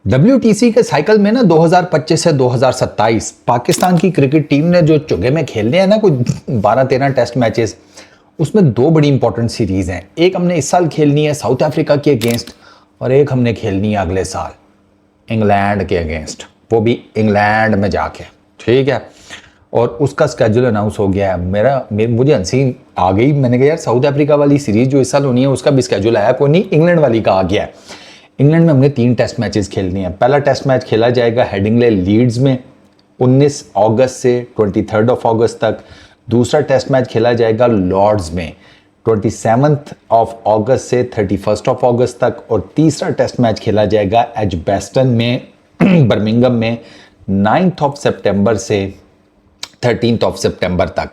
WTC के cycle में ना 2025 से 2027 पाकिस्तान की क्रिकेट टीम ने जो चुगे में खेलने हैं ना कोई 12-13 टेस्ट मैचेस, उसमें दो बड़ी इंपॉर्टेंट सीरीज हैं। एक हमने इस साल खेलनी है साउथ अफ्रीका के अगेंस्ट और एक हमने खेलनी है अगले साल इंग्लैंड के अगेंस्ट, वो भी इंग्लैंड में जाके। ठीक है, और उसका स्केड्यूल अनाउंस हो गया है। मुझे हंसी आ गई, मैंने कहा यार साउथ अफ्रीका वाली सीरीज जो इस साल होनी है उसका भी स्केड्यूल आया, कोई नहीं, इंग्लैंड वाली का आ गया है। इंग्लैंड में हमने 3 टेस्ट मैचेस खेलनी है। पहला टेस्ट मैच खेला जाएगा हेडिंगले लीड्स में 19 अगस्त से 23 अगस्त तक। दूसरा टेस्ट मैच खेला जाएगा लॉर्ड्स में 27 अगस्त से 31 अगस्त तक। और तीसरा टेस्ट मैच खेला जाएगा एजबेस्टन में बर्मिंघम में 9 सितंबर से 13 सितंबर तक।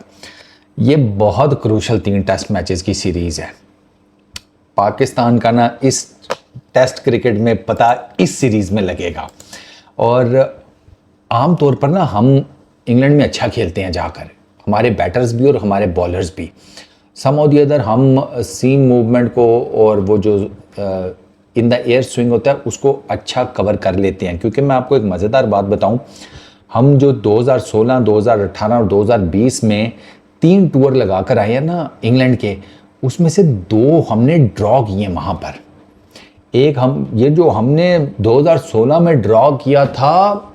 ये बहुत क्रूशल 3 टेस्ट मैचेस की सीरीज है। पाकिस्तान का ना इस टेस्ट क्रिकेट में पता इस सीरीज में लगेगा। और आम तौर पर ना हम इंग्लैंड में अच्छा खेलते हैं जाकर, हमारे बैटर्स भी और हमारे बॉलर्स भी। सम ऑफ द अदर हम सीम मूवमेंट को और वो जो इन द एयर स्विंग होता है उसको अच्छा कवर कर लेते हैं। क्योंकि मैं आपको एक मज़ेदार बात बताऊं, हम जो 2016, 2018 और 2020 में 3 टूर लगा कर आए हैं ना इंग्लैंड के, उसमें से 2 हमने ड्रॉ किए वहाँ पर। एक ये जो हमने 2016 में ड्रॉ किया था,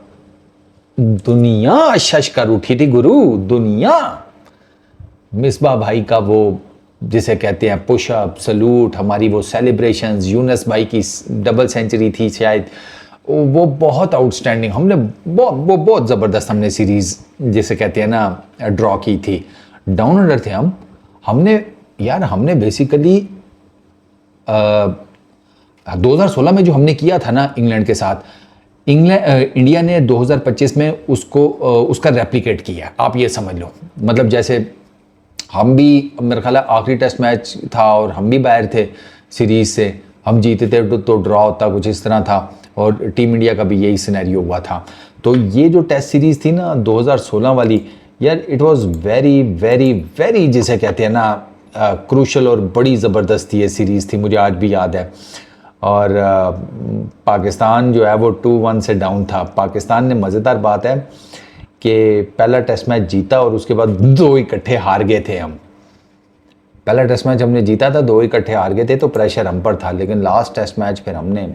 दुनिया शश कर उठी थी गुरु, दुनिया। मिसबा भाई का वो जिसे कहते हैं पुशअप सलूट, हमारी वो सेलिब्रेशंस, यूनस भाई की डबल सेंचुरी थी शायद, वो बहुत आउटस्टैंडिंग, हमने बहुत ज़बरदस्त हमने सीरीज़ जिसे कहते हैं ना ड्रॉ की थी। डाउन अंडर थे हमने बेसिकली 2016 में जो हमने किया था ना इंग्लैंड के साथ, इंडिया ने 2025 में उसका रेप्लिकेट किया, आप ये समझ लो। मतलब जैसे हम भी, मेरा ख्याल है आखिरी टेस्ट मैच था और हम भी बाहर थे सीरीज से, हम जीते थे तो ड्रॉ होता, कुछ इस तरह था। और टीम इंडिया का भी यही सिनेरियो हुआ था। तो ये जो टेस्ट सीरीज थी ना 2016 वाली, यार it was very very very जिसे कहते हैं ना क्रूशल और बड़ी ज़बरदस्त ये सीरीज़ थी, मुझे आज भी याद है। और पाकिस्तान जो है वो 2-1 से डाउन था। पाकिस्तान ने, मज़ेदार बात है कि पहला टेस्ट मैच जीता और उसके बाद 2 इकट्ठे हार गए थे हम। पहला टेस्ट मैच हमने जीता था, 2 इकट्ठे हार गए थे, तो प्रेशर हम पर था। लेकिन लास्ट टेस्ट मैच फिर हमने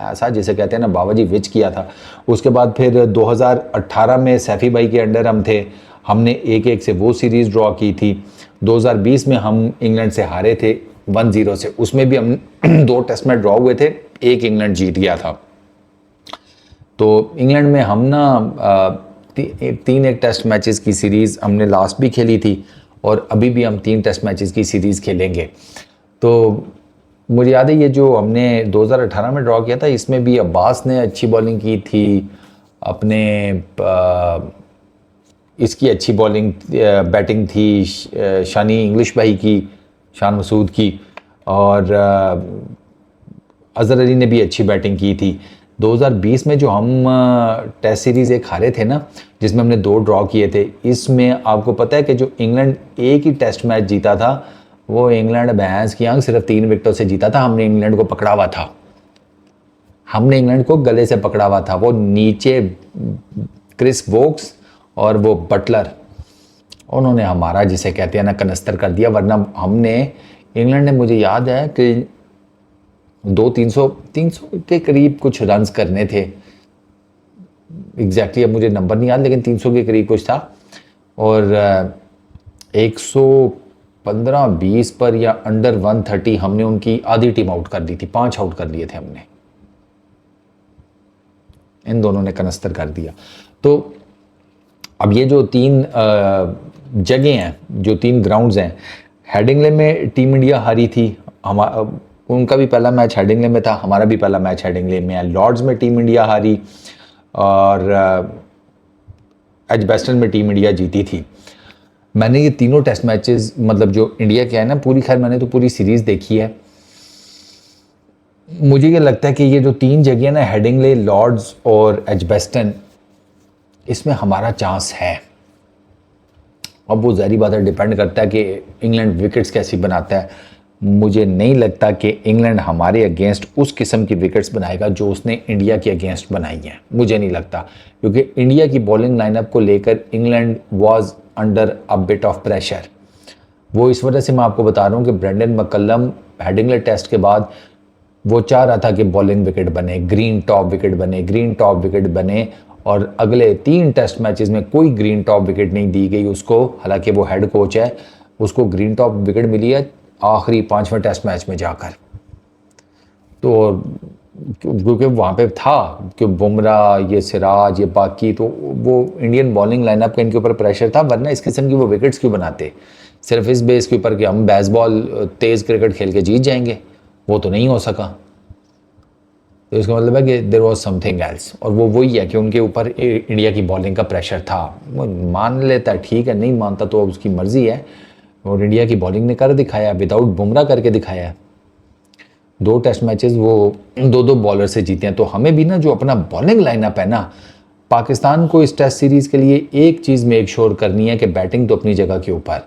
ऐसा जिसे कहते हैं ना बाबाजी विच किया था। उसके बाद फिर 2018 में सैफी भाई के अंडर हम थे, हमने 1-1 से वो सीरीज़ ड्रॉ की थी। 2020 में हम इंग्लैंड से हारे थे 1-0 से, उसमें भी हम 2 टेस्ट मैच ड्रॉ हुए थे, 1 इंग्लैंड जीत गया था। तो इंग्लैंड में हम ना 3 टेस्ट मैचेस की सीरीज़ हमने लास्ट भी खेली थी और अभी भी हम 3 टेस्ट मैचेस की सीरीज़ खेलेंगे। तो मुझे याद है ये जो हमने 2018 में ड्रॉ किया था, इसमें भी अब्बास ने अच्छी बॉलिंग की थी, अपने इसकी अच्छी बॉलिंग बैटिंग थी शानी इंग्लिश भाई की, शान मसूद की, और अज़हर अली ने भी अच्छी बैटिंग की थी। 2020 में जो हम टेस्ट सीरीज़ एक हारे थे ना, जिसमें हमने 2 ड्रॉ किए थे, इसमें आपको पता है कि जो इंग्लैंड एक ही टेस्ट मैच जीता था, वो इंग्लैंड भैंस की आंख सिर्फ 3 विकेटों से जीता था। हमने इंग्लैंड को पकड़ा हुआ था, हमने इंग्लैंड को गले से पकड़ा हुआ था। वो नीचे क्रिस वोक्स और वो बटलर, उन्होंने हमारा जिसे कहते हैं ना कनस्तर कर दिया। वरना हमने, इंग्लैंड ने, मुझे याद है कि 300 के करीब कुछ रन्स करने थे, एग्जैक्टली अब मुझे नंबर नहीं याद, लेकिन 300 के करीब कुछ था। और 115-20 पर या अंडर 130 हमने उनकी आधी टीम आउट कर दी थी, 5 आउट कर लिए थे हमने, इन दोनों ने कनस्तर कर दिया। तो अब ये जो 3 जगह हैं, जो 3 ग्राउंड्स हैं, हेडिंगले में टीम इंडिया हारी थी, उनका भी पहला मैच हेडिंगले में था, हमारा भी पहला मैच हेडिंगले में है। लॉर्ड्स में टीम इंडिया हारी और एजबेस्टन में टीम इंडिया जीती थी। मैंने ये तीनों टेस्ट मैचेस, मतलब जो इंडिया के है ना, पूरी, खैर मैंने तो पूरी सीरीज़ देखी है। मुझे ये लगता है कि ये जो 3 जगह ना, हेडिंगले, लॉर्ड्स और एजबेस्टन, इसमें हमारा चांस है। अब वो ज़ाहिर बात है, डिपेंड करता है कि इंग्लैंड विकेट्स कैसी बनाता है। मुझे नहीं लगता कि इंग्लैंड हमारे अगेंस्ट उस किस्म की विकेट्स बनाएगा जो उसने इंडिया के अगेंस्ट बनाई हैं, मुझे नहीं लगता, क्योंकि इंडिया की बॉलिंग लाइनअप को लेकर England was under a bit of pressure. वो इस वजह से मैं आपको बता रहा हूँ कि ब्रेंडन मैकलम हेडिंगले टेस्ट के बाद वो चाह रहा था कि बॉलिंग विकेट बने, ग्रीन टॉप विकेट बने, ग्रीन टॉप विकेट बने, और अगले 3 टेस्ट मैचेस में कोई ग्रीन टॉप विकेट नहीं दी गई उसको। हालांकि वो हेड कोच है, उसको ग्रीन टॉप विकेट मिली है आखिरी 5वें टेस्ट मैच में जाकर। तो क्योंकि वहाँ पे था कि बुमराह, ये सिराज, ये बाकी, तो वो इंडियन बॉलिंग लाइनअप का इनके ऊपर प्रेशर था, वरना इस किस्म की वो विकेट्स क्यों बनाते सिर्फ इस बेस के ऊपर कि हम बेसबॉल तेज़ क्रिकेट खेल के जीत जाएंगे। वो तो नहीं हो सका। तो इसका मतलब है कि देयर वाज समथिंग एल्स, और वो वही है कि उनके ऊपर इंडिया की बॉलिंग का प्रेशर था। वो मान लेता है, ठीक है, नहीं मानता तो उसकी मर्जी है। और इंडिया की बॉलिंग ने कर दिखाया, विदाउट बुमराह करके दिखाया है। 2 टेस्ट मैचेस वो 2-2 बॉलर से जीते हैं। तो हमें भी ना जो अपना बॉलिंग लाइनअप है ना, पाकिस्तान को इस टेस्ट सीरीज़ के लिए एक चीज़ मेक श्योर करनी है कि बैटिंग तो अपनी जगह के ऊपर,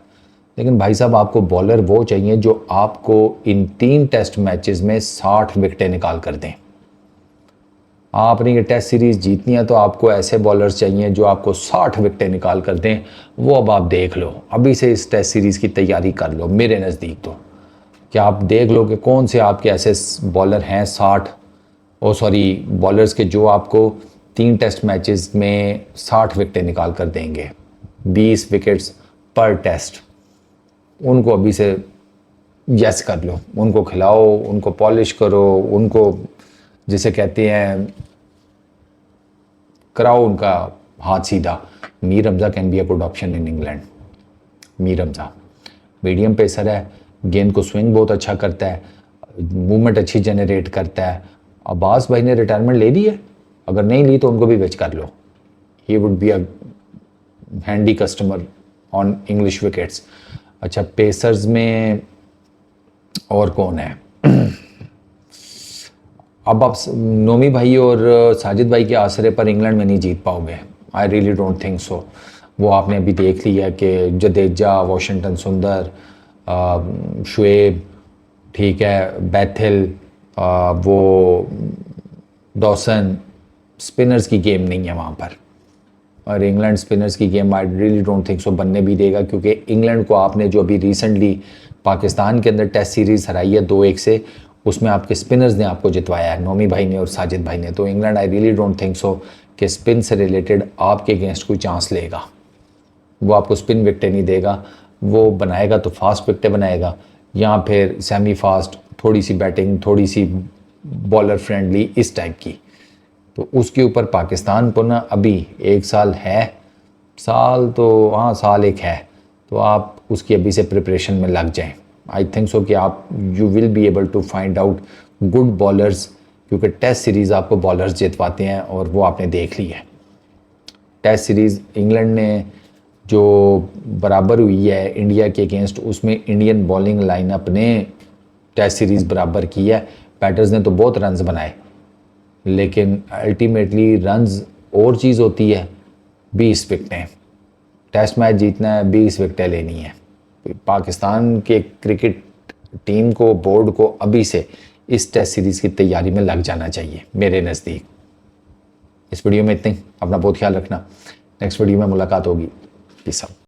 लेकिन भाई साहब आपको बॉलर वो चाहिए जो आपको इन 3 टेस्ट मैचेस में 60 विकेटें निकाल कर दें। आपने ये टेस्ट सीरीज़ जीतनी है तो आपको ऐसे बॉलर्स चाहिए जो आपको 60 विकेटें निकाल कर दें। वो अब आप देख लो, अभी से इस टेस्ट सीरीज़ की तैयारी कर लो। मेरे नज़दीक तो कि आप देख लो कि कौन से आपके ऐसे बॉलर हैं 60 बॉलर्स के जो आपको 3 टेस्ट मैचेस में 60 विकेटें निकाल कर देंगे, 20 विकेट्स पर टेस्ट। उनको अभी से यस कर लो, उनको खिलाओ, उनको पॉलिश करो, उनको जिसे कहते हैं कराओ उनका हाथ सीधा। Mir Hamza can be a good option in England. Mir Hamza medium pacer है, गेंद को स्विंग बहुत अच्छा करता है, मूवमेंट अच्छी जनरेट करता है। अब्बास भाई ने रिटायरमेंट ले ली है, अगर नहीं ली तो उनको भी बेच कर लो। He would be a handy customer on English wickets. अच्छा, पेसर्स में और कौन है? अब आप नोमी भाई और साजिद भाई के आसरे पर इंग्लैंड में नहीं जीत पाओगे। I really don't think so. वो आपने अभी देख लिया कि जडेजा, वॉशिंगटन सुंदर, शुएब, ठीक है, बैथिल, वो डॉसन, स्पिनर्स की गेम नहीं है वहाँ पर। और इंग्लैंड स्पिनर्स की game I really don't think so बनने भी देगा, क्योंकि इंग्लैंड को आपने जो अभी रिसेंटली पाकिस्तान के अंदर टेस्ट सीरीज़ हराई है 2-1 से, उसमें आपके स्पिनर्स ने आपको जितवाया है, नोमी भाई ने और साजिद भाई ने। तो England I really don't think so कि स्पिन से रिलेटेड आपके अगेंस्ट कोई चांस लेगा। वो आपको स्पिन विकेटें नहीं देगा, वो बनाएगा तो फास्ट विकेटें बनाएगा, या फिर सेमी फास्ट, थोड़ी सी बैटिंग, थोड़ी सी बॉलर फ्रेंडली, इस टाइप की। तो उसके ऊपर पाकिस्तान को ना अभी 1 साल है, साल तो हाँ साल 1 है, तो आप उसकी अभी से प्रिपरेशन में लग जाएं। आई थिंक सो कि आप you will be able to find out good bowlers, क्योंकि टेस्ट सीरीज़ आपको बॉलर्स जितवाते हैं और वो आपने देख ली है। टेस्ट सीरीज़ इंग्लैंड ने जो बराबर हुई है इंडिया के अगेंस्ट, उसमें इंडियन बॉलिंग लाइनअप ने टेस्ट सीरीज़ बराबर की है। बैटर्स ने तो बहुत रन्स बनाए, लेकिन अल्टीमेटली रन्स और चीज़ होती है, 20 विकेटें। टेस्ट मैच जीतना है, 20 विकेटें लेनी है। पाकिस्तान के क्रिकेट टीम को, बोर्ड को अभी से इस टेस्ट सीरीज़ की तैयारी में लग जाना चाहिए मेरे नज़दीक। इस वीडियो में इतने ही। अपना बहुत ख्याल रखना। नेक्स्ट वीडियो में मुलाकात होगी। Peace out.